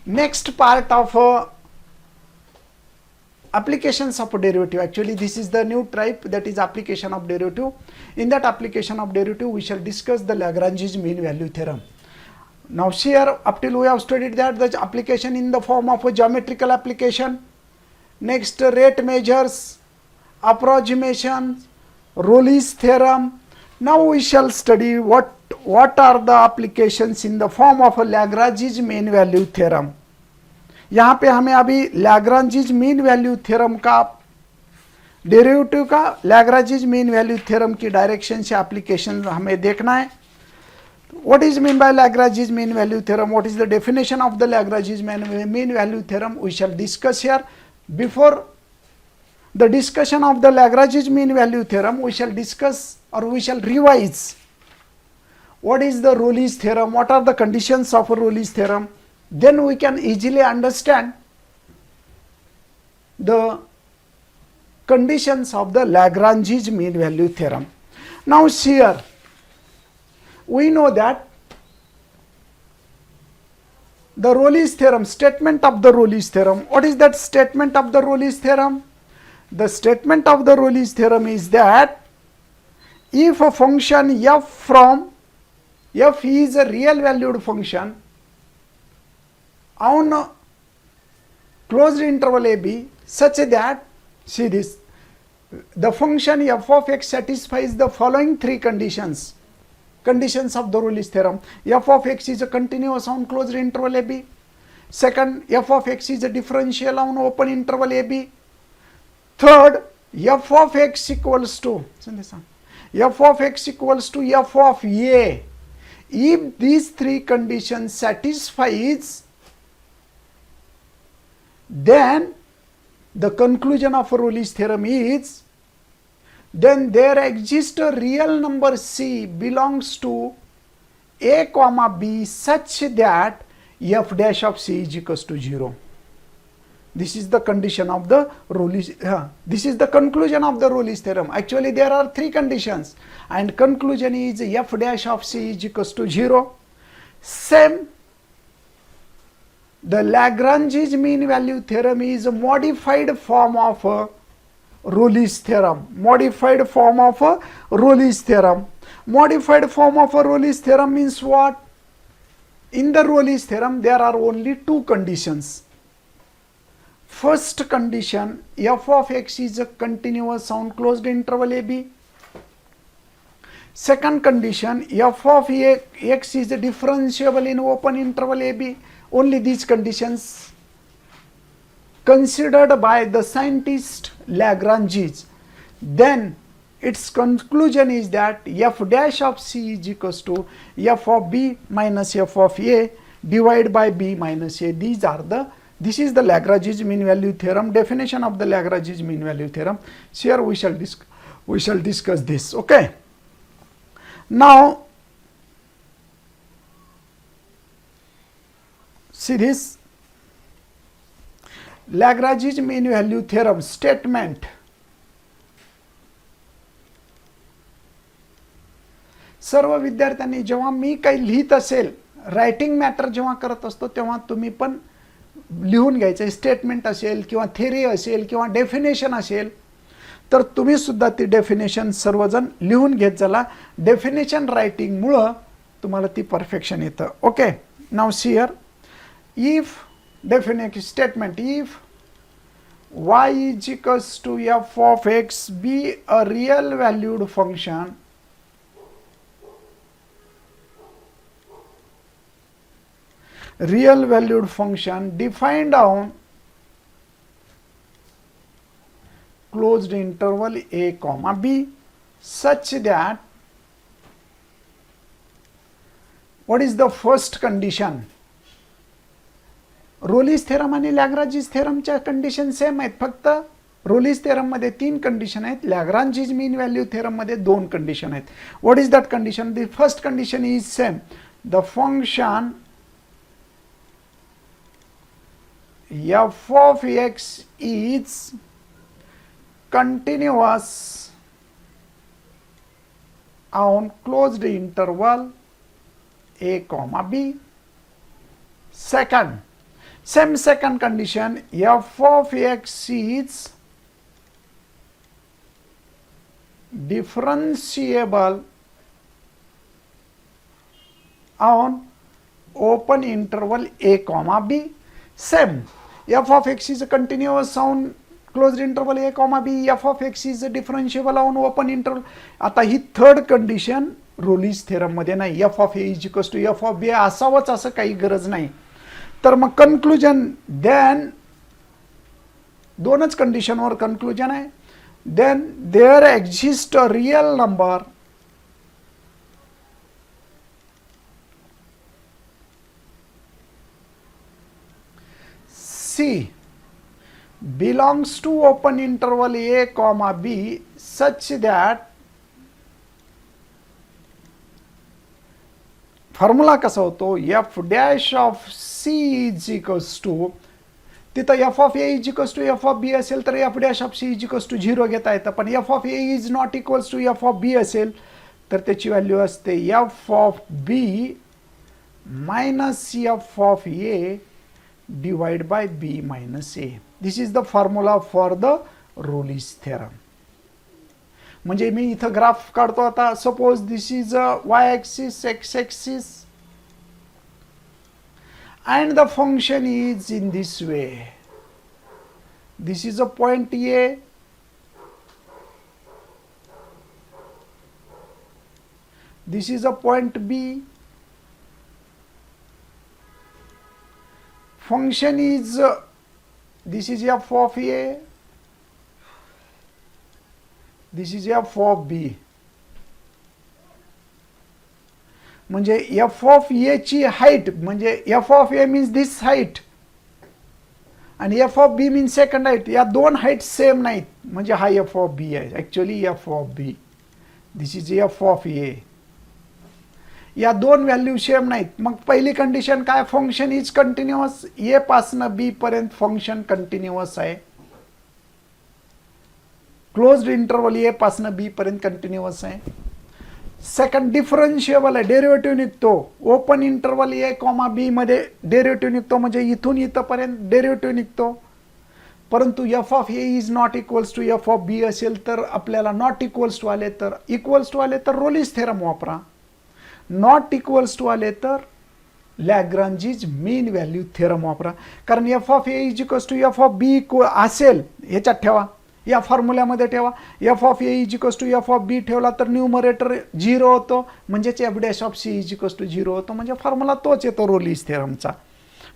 Next part of applications of derivative. Actually, this is the new type, that is application of derivative. In that application of derivative, we shall discuss the Lagrange's mean value theorem. Now here, up till we have studied that the application in the form of a geometrical application. Next, rate measures, approximation, Rayleigh's theorem. Now we shall study what are the applications in the form of a Lagrange's mean value theorem. यहाँ पे हमें अभी Lagrange's mean value theorem का derivative का Lagrange's mean value theorem की direction से application हमें देखना है. What is mean by Lagrange's mean value theorem? What is the definition of the Lagrange's mean value theorem? We shall discuss here. Before the discussion of the Lagrange's mean value theorem, we shall discuss or we shall revise what is the Rayleigh's theorem, what are the conditions of Rayleigh's theorem. Then we can easily understand the conditions of the Lagrange's mean value theorem. Now here we know that the Rayleigh's theorem, statement of the Rayleigh's theorem. What is that statement of the Rayleigh's theorem? The statement of the Rayleigh's theorem is that if a function f from f is a real valued function on closed interval ab such that, see this, the function f of x satisfies the following three conditions. Conditions of the Rayleigh's theorem. F of x is a continuous on closed interval ab. Second, f of x is a differential on open interval ab. Third, f of x equals to f of x equals to f of a. If these three conditions satisfies, then the conclusion of Rayleigh's theorem is, then there exists a real number c belongs to a comma b such that f dash of c is equals to 0. This is the condition of the Rayleigh's, this is the conclusion of the Rayleigh's theorem. Actually there are three conditions and conclusion is f dash of c is equals to 0. Same, the Lagrange's mean value theorem is a modified form of Rayleigh's theorem. Modified form of Rayleigh's theorem. Modified form of Rayleigh's theorem means what? In the Rayleigh's theorem there are only two conditions. First condition, f of x is a continuous on closed interval ab. Second condition, f of x is a differentiable in open interval ab. Only these conditions considered by the scientist Lagrange. Then its conclusion is that f dash of c is equals to f of b minus f of a divided by b minus a. This is the Lagrange's mean value theorem, definition of the Lagrange's mean value theorem. So here we shall discuss this. Okay. Now see this Lagrange's mean value theorem statement. सर्व विद्यार्थ्यांनी जेव्हा मी काही लिहित असेल, writing matter जेव्हा करत असतो तेव्हा तुम्ही पण लिहून घ्यायचं. स्टेटमेंट असेल किंवा थेरी असेल किंवा डेफिनेशन असेल तर तुम्ही सुद्धा ती डेफिनेशन सर्वजण लिहून घेत चला. डेफिनेशन रायटिंग मुळे तुम्हाला ती परफेक्शन येतं. Okay. Now see here, if definite statement, if y is equals to f of x be a real valued function defined on closed interval a comma b such that, what is the first condition? Rayleigh's theorem आणि Lagrange's theorem च्या condition same आहेत, फक्त Rayleigh's theorem मध्ये तीन condition आहेत, Lagrange's mean value theorem मध्ये दोन condition आहेत. What is that condition? The first condition is same. The function f of x is continuous on closed interval a comma b. Second, Same second condition, f of x is differentiable on open interval a comma b. Same, f of x is continuous on closed interval a comma b, f of x is differentiable on open interval. आता ही third condition रोलीज theorem मध्ये नाही, f of a is equals to f of b असावंच असं काही गरज नाही. तर मग conclusion, then दोनच कंडिशनवर कन्क्लुजन आहे. Then there exist a real number C belongs to open interval a comma b such that formula कसा होतो, f dash of c is equals to, तिथं f of a is equals to f of b असेल तर f dash of c is equals to 0 घेता येतं. पण f of a is not equals to f of b असेल तर त्याची value असते f of b minus f of a divide by b minus a. This is the formula for the Rolle's theorem. म्हणजे मी इथं graph काढतो आता. Suppose this is a y axis, x axis and the function is in this way. This is a point A, this is a point B. Function is this is f of A, this is f of B. म्हणजे f of a ची height म्हणजे f of a means this height आणि f of b means second height, या दोन height same नाहीत. म्हणजे हा f of b आहे actually f of b. This is f of a. या दोन व्हॅल्यू सेम नाहीत. मग पहिली कंडिशन काय, फंक्शन इज कंटिन्युअस. a पासून b पर्यंत फंक्शन कंटिन्युअस आहे. क्लोज्ड इंटरवल a पासून b पर्यंत कंटिन्युअस आहे. सेकंड डिफरन्शिएबल आहे, डेरिव्हेटिव्ह निघतो. Open interval a comma b मध्ये डेरिव्हेटिव्ह निघतो, म्हणजे इथून इथपर्यंत डेरिव्हेटिव्ह निघतो. परंतु f of a is not equals to f of b असेल तर आपल्याला नॉट इक्वल्स टू आले तर इक्वल्स टू आले तर रोलीज थेरम वापरा. नॉट इक्वल्स टू आले तर लॅग्रांजीज मीन व्हॅल्यू थेरम वापरा. कारण f of a is equals to f of b असेल ह्याच्यात ठेवा, या फॉर्म्युल्यामध्ये ठेवा. f of a is equals to f of b ठेवला तर न्यूमरेटर 0 होतो, म्हणजेच f dash of c is equals to 0 होतो. म्हणजे फॉर्म्युला तोच येतो रोलीज थेरमचा.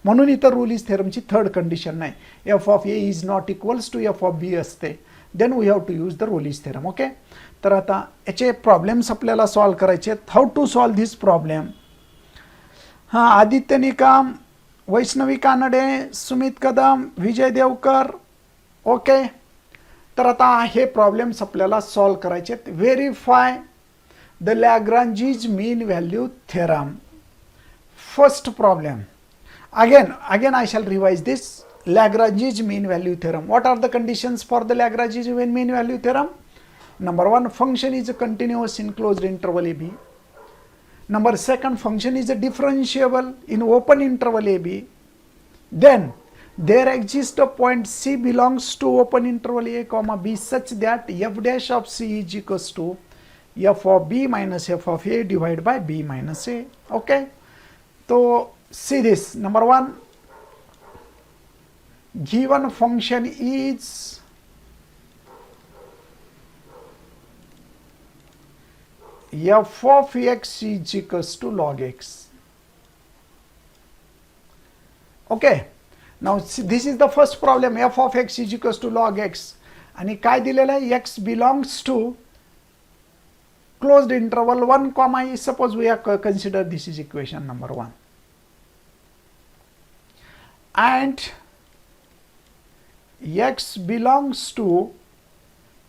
म्हणून इथं रोलीज थेरमची थर्ड कंडिशन नाही, f of a is not equals to f of b असते. Then we have to use the Rolle's theorem. Okay, तर आता याचे प्रॉब्लेम्स आपल्याला सॉल्व करायचे. How to solve this problem. हां, आदित्य निकम, वैष्णवी कानडे, सुमित कदम, विजय देवकर. ओके, तर आता हे प्रॉब्लेम्स आपल्याला सॉल्व करायचे आहेत. Verify the Lagrange's mean value theorem. First problem, again I shall revise this. Lagrange's mean value theorem. What are the conditions for the Lagrange's mean value theorem? Number one, function is continuous in closed interval AB. Number second, function is differentiable in open interval AB. Then there exists a point C belongs to open interval A comma B such that f dash of C is equals to f of B minus f of A divided by B minus A. Okay, so see this. Number one, given function is f of x is equals to log x. Okay, now see, this is the first problem. f of x is equals to log x आणि काय दिलेलं आहे, x belongs to closed interval 1 comma e. Suppose we have consider this is equation number 1 and x belongs to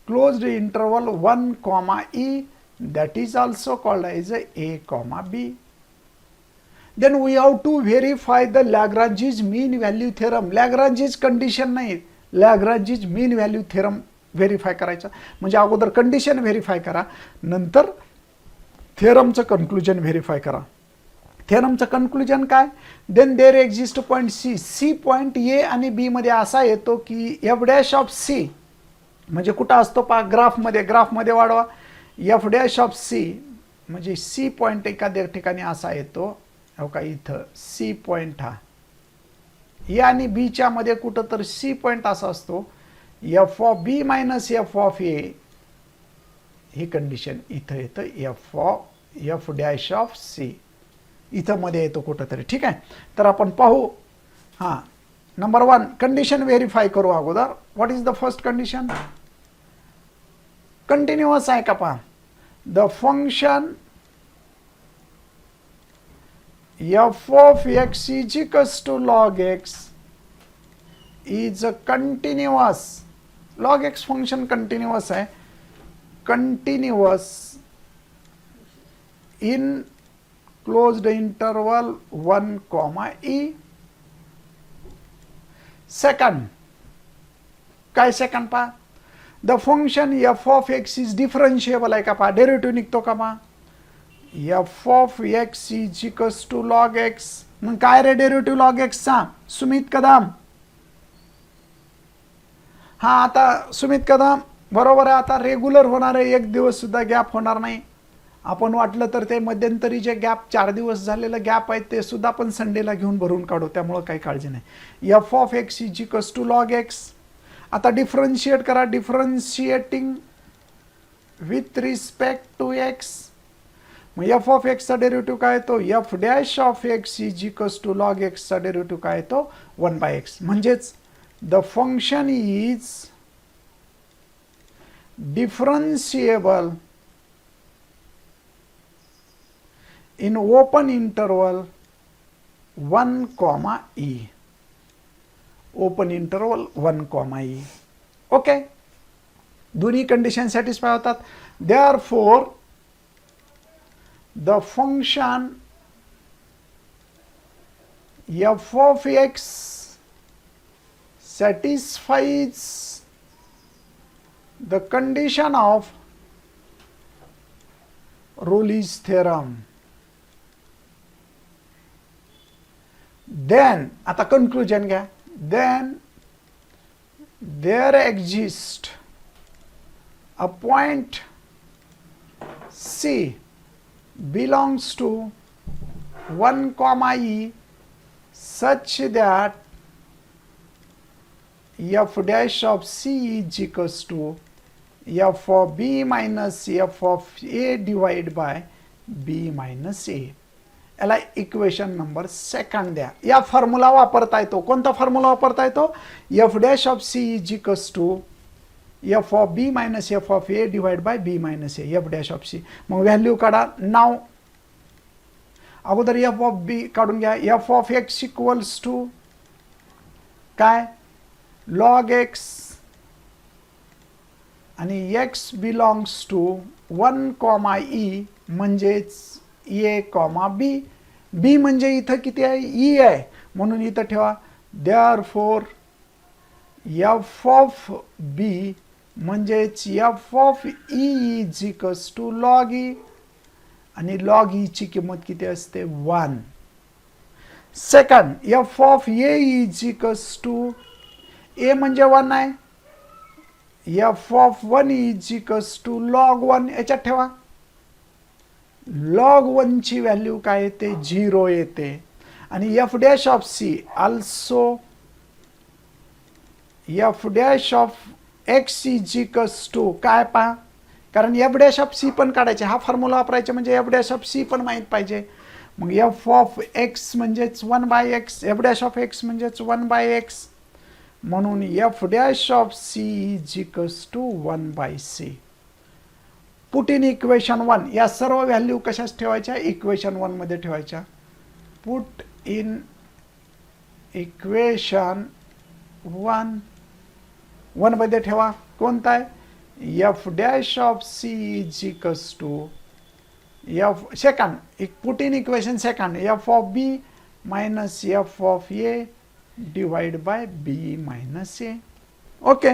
closed interval 1 comma e, that is also called as a comma b. Then we have to verify the Lagrange's mean value theorem. Lagrange's condition नाही, Lagrange's mean value theorem verify करायचा. म्हणजे अगोदर condition verify करा, नंतर थेरमचं conclusion verify करा. थेरमचं conclusion काय, then there exist point c, c point a आणि बी मध्ये असा येतो की एफ डॅश ऑफ सी म्हणजे कुठं असतो पहा ग्राफमध्ये वाढवा, एफ डॅश ऑफ सी म्हणजे सी पॉईंट एखाद्या ठिकाणी असा येतो, हो का इथं सी पॉईंट हा ए आणि बीच्या मध्ये कुठं तर सी पॉईंट असा असतो, f of b minus f of a ही कंडिशन इथं येतं, एफ डॅश ऑफ सी इथं मध्ये येतो कुठंतरी, ठीक आहे. तर आपण पाहू, हां नंबर 1 कंडिशन व्हेरीफाय करू अगोदर. What is the first condition, continuous आहे का पहा, the function f of x is equals to log x is continuous, log x function continuous आहे, continuous in closed interval 1, e. Second काय second पहा, the function f of x is differentiable आहे का पहा, derivative निघतो का पहा, f of x is equals to log x, मग काय रे डेरिव्हेटिव्ह लॉग एक्सचा, सुमित कदम. हा आता सुमित कदम बरोबर आहे, आता रेग्युलर होणार आहे, एक दिवस सुद्धा गॅप होणार नाही. आपण वाटलं तर ते मध्यंतरी जे गॅप 4 दिवस झालेलं गॅप आहे ते सुद्धा आपण संडेला घेऊन भरून काढू, त्यामुळे काही काळजी नाही. F of x is equals to log x, आता डिफरन्शिएट करा, differentiating with respect to x, मग एफ ऑफ एक्सचा डेरिव्हेटिव्ह काय येतो, f dash of x is equals to log एक्सचा डेरिव्हेटिव्ह काय येतो 1/x, म्हणजेच the function is differentiable in open interval 1, e, open interval 1, e. Okay, दोन्ही कंडिशन सॅटिस्फाय होतात. therefore the function f of x satisfies the condition of Rolle's theorem. Then आता conclusion घ्या, then there exists a point C belongs to 1, e such that f dash of C is equals to f of b minus f of a divided by b minus a. याला equation number 2 द्या. या formula वापरता येतो, कोणता formula वापरता येतो, f dash of c is equals to f of b minus f of a divide by b minus a, f dash of c. मग value काढा, नाव अगोदर एफ ऑफ बी काढून घ्या, f of x equals to काय log x आणि x belongs to 1, e म्हणजेच ए comma बी, बी म्हणजे इथं किती आहे, ई आहे, म्हणून इथं ठेवा. देअरफॉर एफ ऑफ बी म्हणजेच f of e is equals to log e, आणि लॉग ई ची किंमत किती असते 1. Second f of a is equals to, a म्हणजे 1 आहे, f of 1 is equals to log 1, याच्यात ठेवा. लॉग 1 ची व्हॅल्यू काय येते 0 येते, आणि f dash of c also f dash of x is equals to काय पहा, कारण एफ डॅश ऑफ सी पण काढायचे, हा फॉर्म्युला वापरायचा म्हणजे एफ डॅश ऑफ सी पण माहीत पाहिजे. मग एफ ऑफ एक्स म्हणजेच 1/x, F dash of x म्हणजेच 1/x, म्हणून f dash of c is equals to 1/c. Put in equation 1, या सर्व व्हॅल्यू कशाच ठेवायच्या, इक्वेशन 1 मध्ये ठेवायच्या. पुट इन इक्वेशन 1 मध्ये ठेवा, कोणता आहे, f dash of c is equals to f second, put in equation second, f of b minus f of a divide by b minus a. Okay,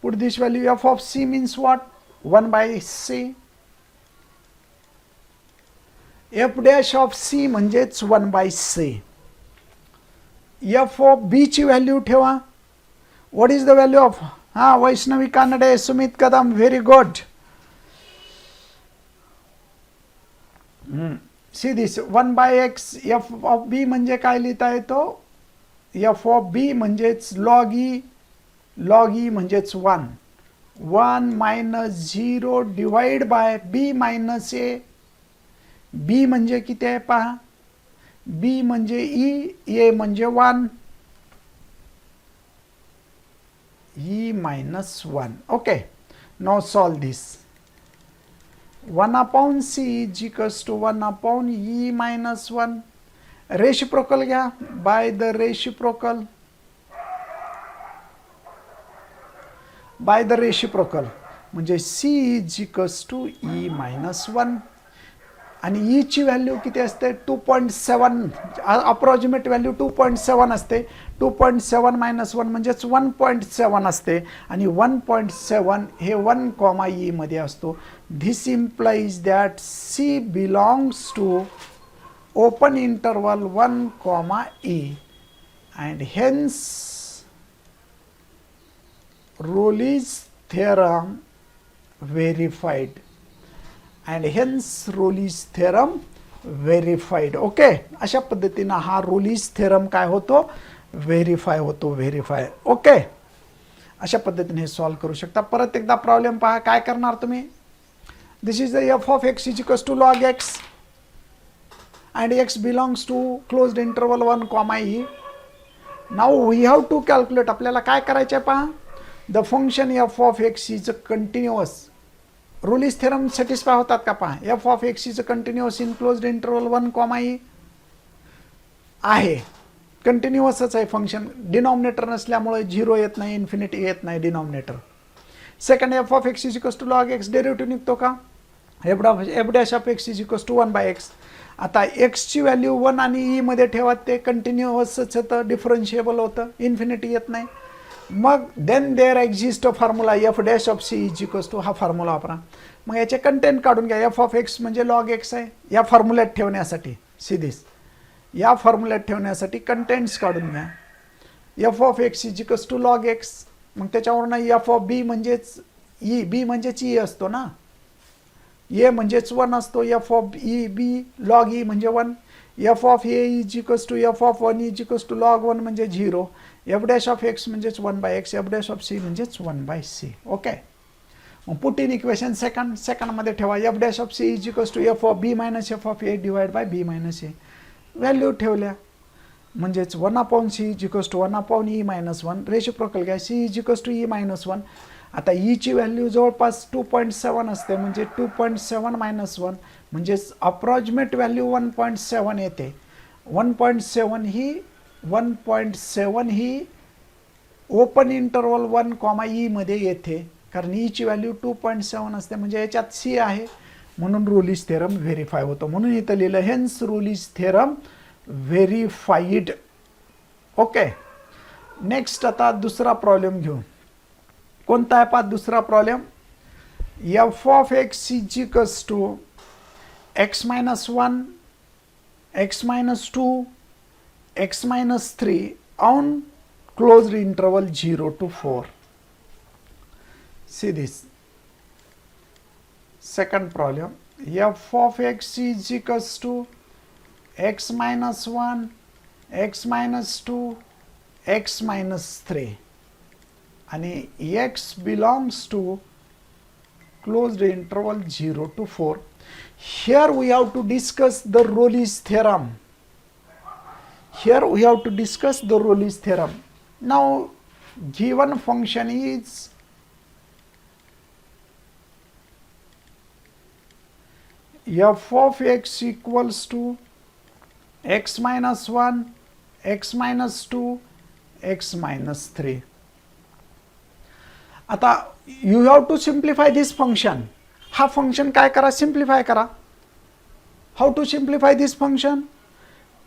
put this value, f of c means what, 1/c. F dash of c म्हणजेच 1/c. F of b ची value ठेवा. What is the value of, हा Vaishnavi Kanade, Sumit Kadam, very good. See this 1/x. F of b म्हणजे काय लिहिता येतो, F of b म्हणजेच log E, log E म्हणजेच 1. 1 minus 0 divide by b minus a. B म्हणजे किती आहे पहा, बी म्हणजे ई, ए म्हणजे 1, e minus 1. Okay, now solve this. 1 upon c is equals to 1 upon e minus 1. Reciprocal घ्या, by the reciprocal, by the reciprocal म्हणजे c is equals to e minus 1. आणि E ची व्हॅल्यू किती असते, 2.7, अप्रॉक्सिमेट व्हॅल्यू 2.7 असते. 2.7 minus 1 म्हणजेच 1.7 असते. आणि 1.7 हे 1, ई मध्ये असतो. This implies that c belongs to open interval 1, e and hence Rolle's theorem verified. and hence Rolle's theorem verified. Okay, अशा पद्धतीने हा रोलीज थेरम काय होतो, व्हेरीफाय होतो, व्हेरीफाय. ओके, अशा पद्धतीने हे सॉल्व करू शकता. परत एकदा प्रॉब्लेम पहा, काय करणार तुम्ही. This is the f of x is equals to log x and x belongs to closed interval 1, e. Now we have to calculate. आपल्याला काय करायचं आहे पहा, the function f of x is continuous. Rolle's theorem satisfy होतात का पहा. F of x is continuous in closed interval 1, e आहे, कंटिन्युअसच आहे फंक्शन. डिनॉमिनेटर नसल्यामुळे 0 येत नाही, इन्फिनिटी येत नाही denominator. Second, f of x is equals to log x, derivative निघतो का, f dash of x is equals to 1/x. आता एक्सची व्हॅल्यू 1 आणि ई मध्ये ठेवा, ते कंटिन्युअसच होतं, डिफरन्शिएबल होतं, इन्फिनिटी येत नाही. मग then there exist formula f dash of c is equals to, हा फॉर्म्युला वापरा. मग याचे कंटेंट काढून घ्या. एफ ऑफ एक्स म्हणजे लॉग एक्स आहे, या फॉर्म्युल्यात ठेवण्यासाठी सिधीच, या फॉर्म्युल्यात ठेवण्यासाठी कंटेंट्स काढून घ्या. F of x is equals to log x. मग त्याच्यावरून एफ ऑफ बी म्हणजेच ई, बी म्हणजेच ई असतो ना, ए म्हणजेच 1 असतो. F of e b log e म्हणजे 1. F of a is equals to f of 1 is equals to log 1 म्हणजे 0. एफ डॅश ऑफ एक्स म्हणजेच 1/x, F dash of c म्हणजेच 1/c. ओके, मग पुट इन इक्वेशन सेकंडमध्ये ठेवा. F dash of c is equals to f of b minus f of a divide by b minus a. Value ठेवल्या म्हणजेच 1/c is equals to 1/e minus 1. Reciprocal घ्या, c is equals to e minus 1. आता ईची value जवळपास 2.7 असते, म्हणजे 2.7 minus 1 म्हणजेच approximate value 1.7 येते. 1.7 ही ओपन इंटरवल 1, ई मध्ये येते, कारण ईची व्हॅल्यू 2.7 असते, म्हणजे याच्यात सी आहे, म्हणून रोलीज थेरम व्हेरीफाय होतो. म्हणून इथं लिहिलं hence Rolle's theorem verified. Okay, next आता दुसरा प्रॉब्लेम घेऊ. कोणता आहे पहा दुसरा problem. F of x is equals to x minus 1, x minus 2, x minus 3 on closed interval 0 to 4. See this. Second problem. F of x is equals to x minus 1, x minus 2, x minus 3. And x belongs to closed interval 0 to 4. Here we have to discuss the Rolle's theorem. Here we have to discuss the Rolle's theorem. Now, given function is f of x equals to x minus 1, x minus 2, x minus 3. आता you have to simplify this function. हा function काय करा, simplify करा. How to simplify this function?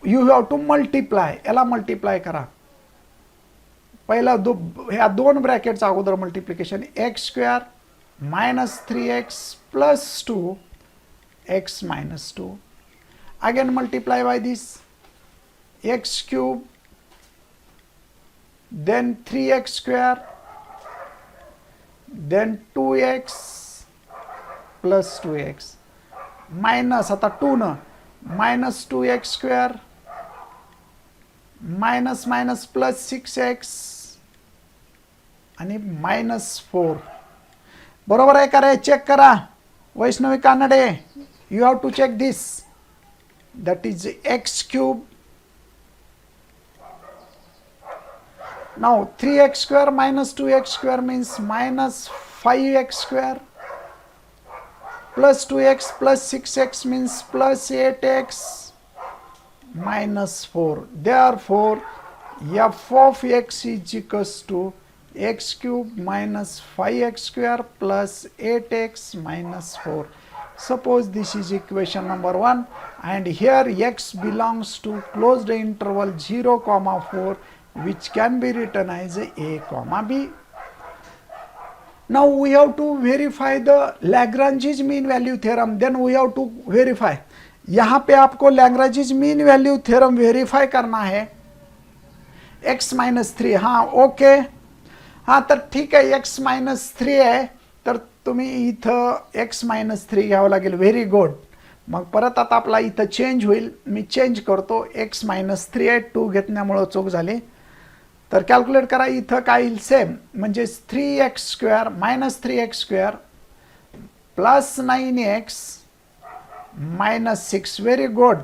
You have to multiply. याला multiply करा. पहिला ह्या दोन ब्रॅकेटचा अगोदर multiplication, x square minus 3x plus 2 x minus 2 again multiply by this x cube, then 3x square, then 2x plus 2x minus आता 2 न minus 2x square minus minus plus 6x आणि minus 4. बरोबर आहे का रे? चेक करा Vaishnavi Kanade. You have to check this. That is x cube. Now 3x square minus 2x square means minus 5x square plus 2x plus 6x means plus 8x minus 4. Therefore, f of x is equals to x cube minus 5x square plus 8x minus 4. Suppose this is equation number 1 and here x belongs to closed interval 0, 4 which can be written as a, b. Now we have to verify the Lagrange's mean value theorem. Then we have to verify. यहाँ पे आपको Lagrange's mean value theorem verify करना है. x minus 3. हाँ okay. हाँ तर ठीक आहे, x minus 3 आहे तर तुम्ही इथं x minus 3 घ्यावं लागेल. Very good. मग परत आता आपला इथं चेंज होईल. मी चेंज करतो. x minus 3 आहे, 2 घेतल्यामुळं चूक झाली. तर कॅल्क्युलेट करा. इथं काय येईल? सेम म्हणजे 3x square minus 3x square plus 9x minus 6. Very good.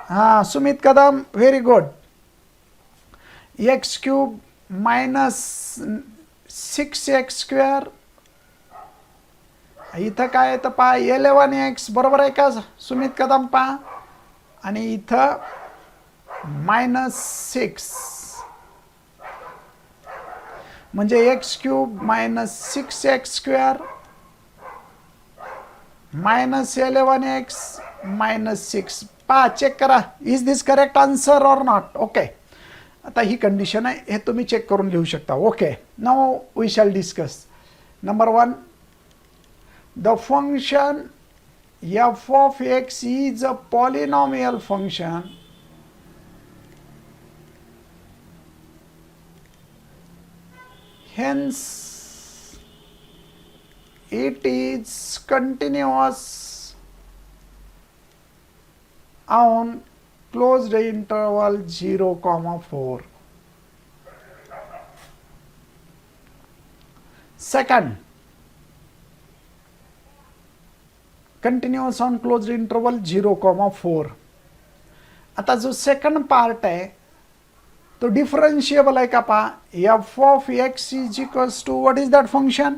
हां Sumit Kadam very good. x cube minus 6x square. इथं काय आहे तर पहा 11x. बरोबर आहे का सुमित कदम? पहा आणि इथं मायनस 6 म्हणजे x cube minus 6x square minus 11x minus 6. पहा चेक करा. Is this correct answer or not? Okay. आता ही कंडिशन आहे, हे तुम्ही चेक करून लिहू शकता. Okay. Now we shall discuss. Number 1, the function f of x is a polynomial function hence it is continuous on closed interval 0, 4. Second, continuous on closed interval 0, 4. आता जो second part आहे तो डिफरन्शिएबल आहे का? पहा f of x is equals to what is that function?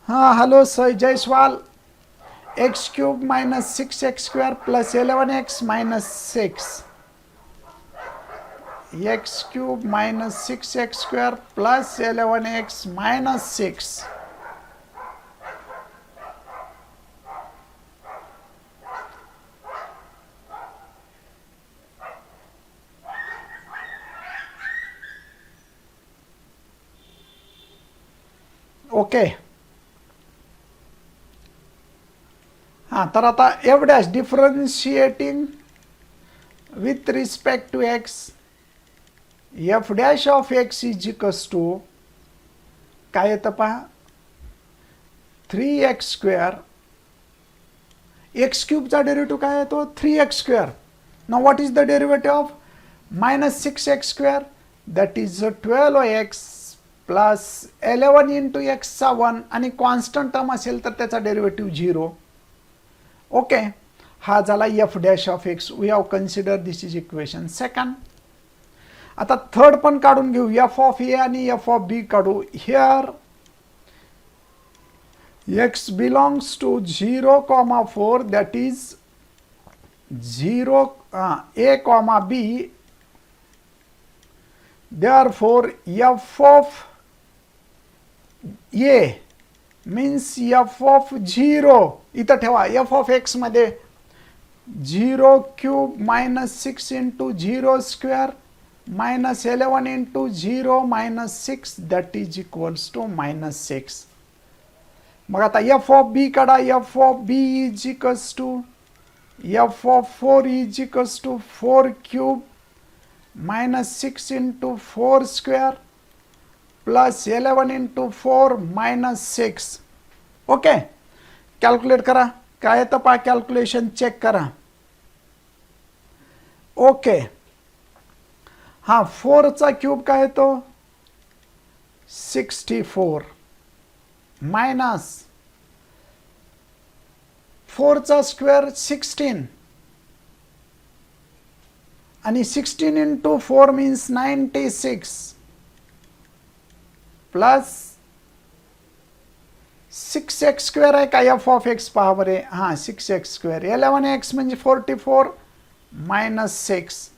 हाँ hello Jaiswal. x cube minus 6x square plus 11x minus 6. x cube minus 6x square plus 11x minus 6. Okay. हाँ तर आता f dash differentiating with respect to x, f dash of x is equals to काय येतं पहा 3x square. x क्यूबचा derivative काय आहे तो 3x square. Now what is the derivative of minus 6x square? That is 12x plus 11 into x चा 1 आणि constant term असेल तर त्याचा डेरिव्हेटिव्ह 0. ओके. हा झाला f dash of x. We have consider this is equation second. आता third पण काढून घेऊ. f ऑफ a आणि f ऑफ b काढू. Here x belongs to 0, 4 that is 0 a, b. Therefore f of a means f of 0. इथं ठेवा. f of x मध्ये 0 cube minus 6 into 0 square minus 11 into 0 minus 6 that is equals to minus 6. मग आता f of b काढा. f of b is equals to f of 4 is equals to 4 cube minus 6 into 4 square plus 11 into 4 minus 6. Okay, calculate करा. काय येतं पहा, calculation check करा. Okay, हा 4 चा क्यूब काय येतो 64 मायनस 4 चा स्क्वेअर 16 आणि 16 into 4 means 96 plus 6x square आहे का एफ ऑफ एक्स पहा बरे. हां 6x स्क्वेअर 11x म्हणजे 44 मायनस 6.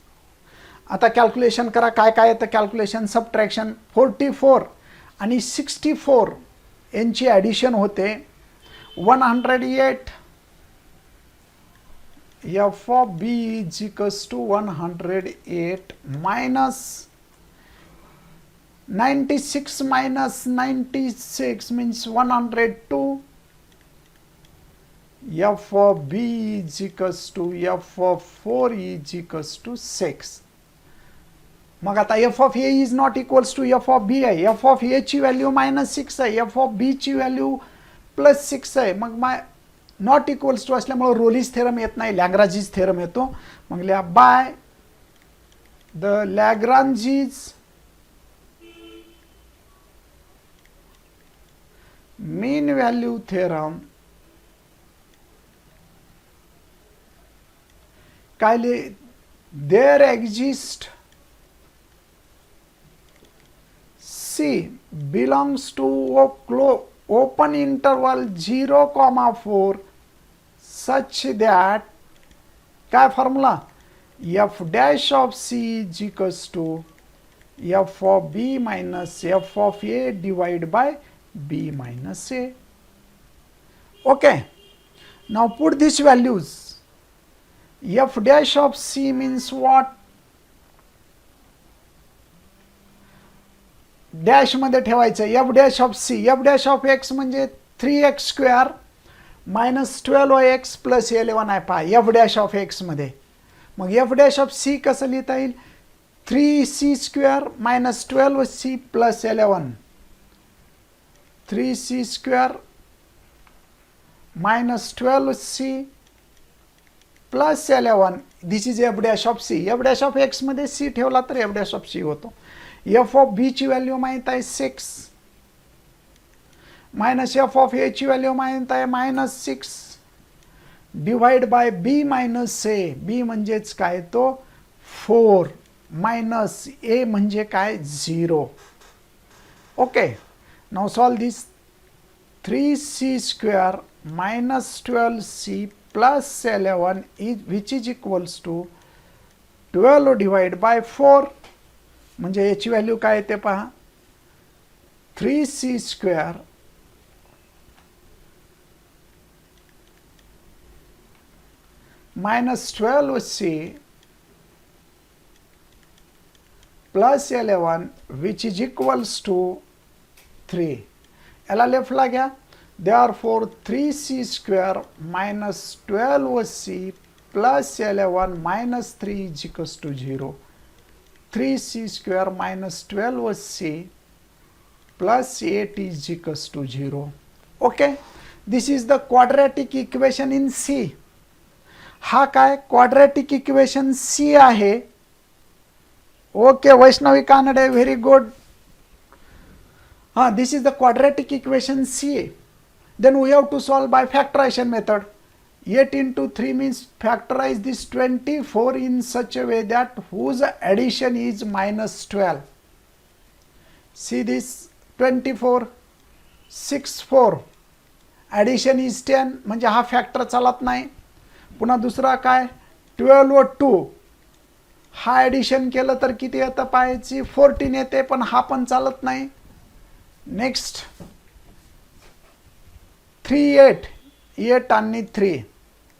आता कॅल्क्युलेशन करा. काय काय येतं कॅल्क्युलेशन, सबट्रॅक्शन. 44 आणि 64 यांची ॲडिशन होते 108. F of b is equals to 108 minus 96 minus 96 means 102. F of B is equals to F of 4 is equals to 6. मग आता F of A is not equals to F of B आहे. F of A ची value -6 आहे, F of B ची value +6 आहे. मग not equals to असल्यामुळे रोलीज theorem येत नाही, लॅग्रांजीज थेरम येतो. मग लिहा by the Lagrange's mean value theorem कायले there exist C belongs to open interval 0,4 such that काय formula f dash of C is equals to f of B minus f of A divided by B minus A. Okay, now put these values. F dash of C means what? Dash मध्ये ठेवायचं f dash of C. F dash of x म्हणजे 3x square minus 12x plus 11 आहे पहा f dash of x मध्ये. मग f dash of C कसं लिहिता येईल 3c square minus 12c plus 11. 3c square minus 12c plus 11. This is f dash of C. f dash of x मध्ये c ठेवला तर f dash of C होतो. f of b ची value माहित आहे 6 मायनस f of a ची value माहित आहे -6 divide by b minus a. b म्हणजेच काय तो 4 मायनस a म्हणजे काय 0. Okay, now solve this. 3c square minus 12c plus 11 is which is equals to 12 divided by 4. म्हणजे याची व्हॅल्यू काय येते पहा 3c square minus 12c plus 11 which is equals to 3. याला लेफ्टला घ्या. Therefore 3c square minus 12c plus 11 minus 3 is equals to 0. 3c square minus 12c plus 8 is equals to 0. Okay, this is the quadratic equation in C. हा काय quadratic equation C आहे. Okay, Vaishnavi Kanade, very good. This is the quadratic equation C. Then we have to solve by factorization method. 8 into 3 means factorize this 24 in such a way that whose addition is -12. See this 24, 6, 4. Addition is 10 म्हणजे हा factor चालत नाही. पुन्हा दुसरा काय 12 व 2. हा addition केलं तर किती येतं पाहायची 14 येते, पण हा पण चालत नाही. नेक्स्ट 3, 8 आणि 3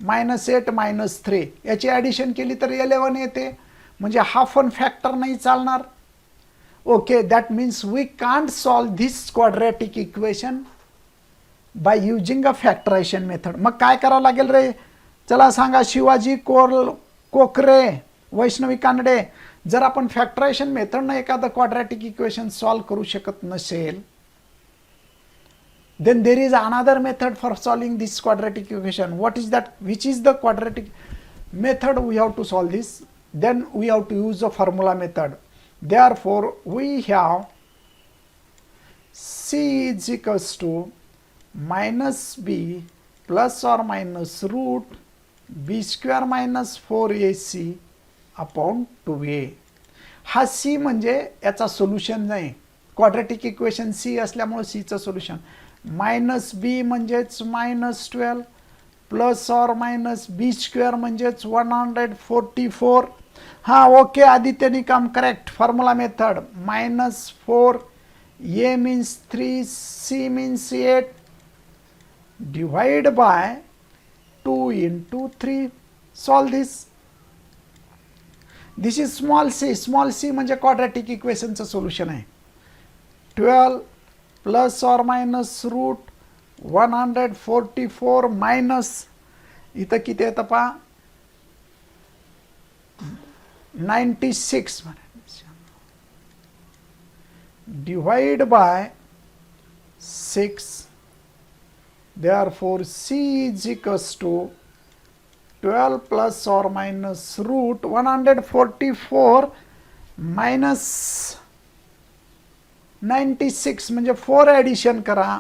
-8 -3 याची ॲडिशन केली तर 11 येते, म्हणजे हा पण फॅक्टर नाही चालणार. Okay, that means we can't solve this quadratic equation by using a factorization method. मग काय करावं लागेल रे चला सांगा शिवाजी कोकरे, वैष्णवी कानडे, जर आपण फॅक्टरायझेशन मेथडनं एखादं क्वाड्रॅटिक इक्वेशन सॉल्व करू शकत नसेल, then there is another method for solving this quadratic equation. What is that? Which is the quadratic method we have to solve this? Then we have to use the formula method. Therefore we have c is equals to minus b plus or minus root b square minus 4ac upon 2a. हा c म्हणजे याचा solution नाही, quadratic equation c असल्यामुळे c चं solution. Minus b म्हणजेच -12 plus or minus b square म्हणजेच 144. हा okay Aditya Nikam correct. Formula method -4 a means 3 c means 8 divide by 2 into 3. solve this. This is small c म्हणजे quadratic इक्वेशनचं solution आहे. 12 plus और minus route 144 minus इथं किती येतं पहा 96 divide by 6. therefore c is equals to 12 plus or minus root 144 minus 96 म्हणजे 4 addition करा,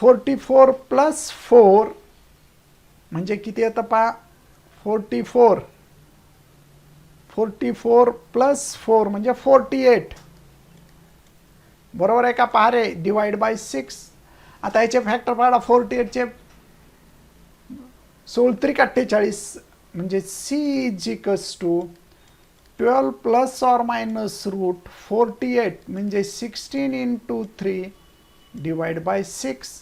44 plus 4 म्हणजे किती येतं पहा 44 प्लस 4 म्हणजे 48. बरोबर आहे का? पहा रे, डिवाइड बाय 6. आता याचे फॅक्टर पाडा, 48 चे 16×48 म्हणजे c is equals to 12 plus or minus root 48 म्हणजे 16 into 3 divide by 6.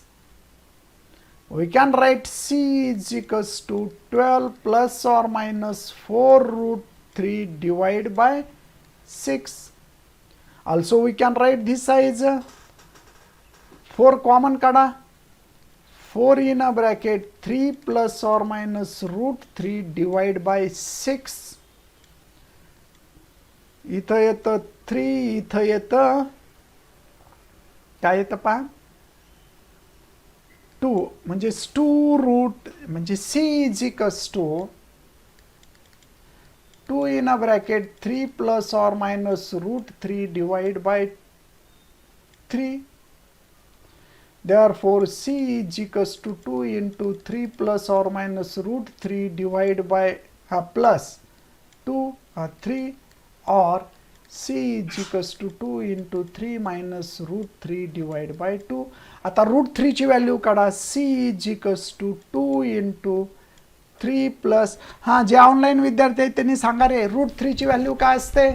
We can write c is equals to 12 plus or minus 4 root 3 divide by 6. Also we can write this as 4 common kada, 4 in a bracket 3 plus or minus root 3 divide by 6. इथं येतं 3, इथं येतं काय येतं पहा 2 म्हणजे 2 root म्हणजे c is equals to 2 in a bracket 3 plus और minus root 3 divide by 3. therefore c is equals to 2 into 3 plus or minus root 3 divide by plus 2 3 or c is equals to 2 into 3 minus root 3 divide by 2. आता route 3 ची value काढा, c is equals to 2 into 3 plus. हां, जे online विद्यार्थी आहेत त्यांनी सांगा रे, route 3 ची व्हॅल्यू काय असते?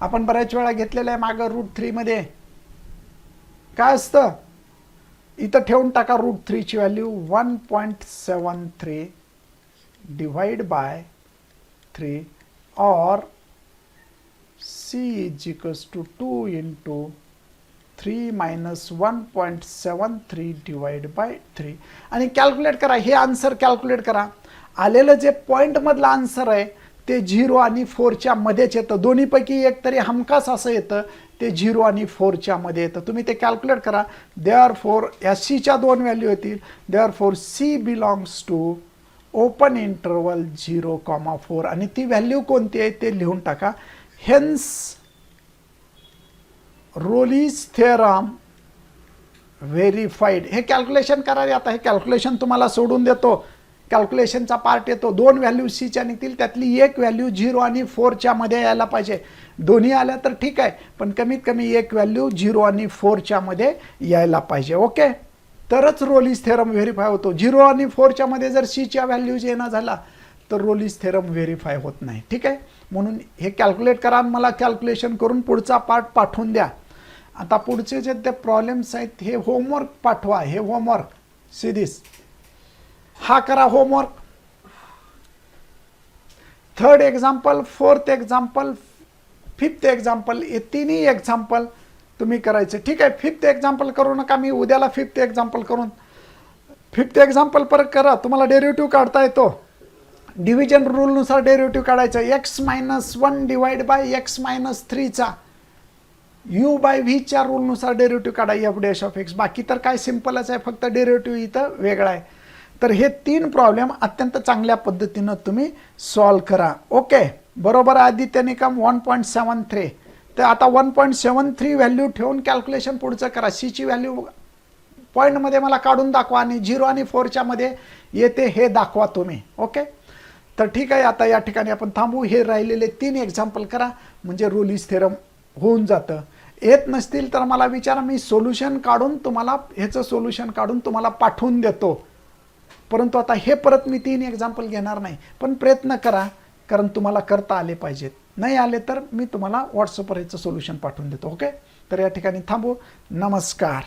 आपण बऱ्याच वेळा घेतलेलं आहे मागं रूट 3 मध्ये काय असतं, इथं ठेवून टाका. रूट 3 ची व्हॅल्यू 1.73 डिवाइड बाय 3 और c is equals to 2 into 3 minus 1.73 divide by 3. आणि कॅल्क्युलेट करा, हे आन्सर कॅल्क्युलेट करा. आलेलं जे पॉईंट मधलं आन्सर आहे ते 0 आणि 4 च्या मध्येच येतं. दोन्हीपैकी एक तरी हमखास असं येतं ते 0 आणि 4 च्या मध्ये येतं. तुम्ही ते कॅल्क्युलेट करा. therefore या c च्या दोन व्हॅल्यू येतील. therefore c belongs to open interval 0,4 आणि ती व्हॅल्यू कोणती आहे ते लिहून टाका. Hence, Rolle's theorem verified. हे कॅल्क्युलेशन करा रे. आता हे कॅल्क्युलेशन तुम्हाला सोडून देतो, कॅल्क्युलेशनचा पार्ट येतो. 2 व्हॅल्यू c च्या निघतील, त्यातली एक व्हॅल्यू 0 आणि 4 च्या मध्ये यायला पाहिजे. दोन्ही आल्या तर ठीक आहे, पण कमीत कमी एक व्हॅल्यू 0 आणि 4 च्या मध्ये यायला पाहिजे. ओके, तरच रोलीज थेरम व्हेरीफाय होतो. 0 आणि 4 च्या मध्ये जर c च्या व्हॅल्यूज येणं झाला तर रोलीज थेरम व्हेरीफाय होत नाही. ठीक आहे, म्हणून हे कॅल्क्युलेट करा, मला कॅल्क्युलेशन करून पुढचा पार्ट पाठवून द्या. आता पुढचे जे ते प्रॉब्लेम्स आहेत हे होमवर्क पाठवा. हे होमवर्क सी दिस, हा करा homework. 3rd example, 4th example, 5th example, हे तिन्ही एक्झाम्पल तुम्ही करायचे. ठीक आहे, 5th एक्झाम्पल करू नका, मी उद्याला 5th एक्झाम्पल करून फिफ्थ एक्झाम्पल परत करा, तुम्हाला डेरिव्हेटिव्ह काढता येतो. डिव्हिजन रूलनुसार डेरिव्हेटिव्ह काढायचा. x-1 डिवाइड बाय x-3चा u बाय व्हीच्या रूलनुसार डेरिव्हेटिव्ह काढा एफ डॅश ऑफ एक्स. बाकी तर काय सिम्पलच आहे, फक्त डेरिव्हेटिव्ह इथं वेगळा आहे. तर हे 3 प्रॉब्लेम अत्यंत चांगल्या पद्धतीनं तुम्ही सॉल्व्ह करा. ओके, बरोबर. आदित्य निकम 1.73. तर आता 1.73 व्हॅल्यू ठेवून कॅल्क्युलेशन पुढचं करा. सीची व्हॅल्यू पॉईंटमध्ये मला काढून दाखवा आणि 0 आणि 4च्या मध्ये येते हे दाखवा तुम्ही. ओके, तर ठीक आहे. आता या ठिकाणी आपण थांबू. हे राहिलेले 3 एक्झाम्पल करा म्हणजे रोलीज थेरम होऊन जातं. येत नसतील तर मला विचारा, मी सोल्युशन काढून तुम्हाला ह्याचं सोल्युशन काढून तुम्हाला पाठवून देतो. परंतु आता हे परत मी 3 एक्झाम्पल घेणार नाही, पण प्रयत्न करा, कारण तुम्हाला करता आले पाहिजेत. नाही आले तर मी तुम्हाला व्हॉट्सअपवर ह्याचं सोल्युशन पाठवून देतो. ओके, तर या ठिकाणी थांबू. नमस्कार.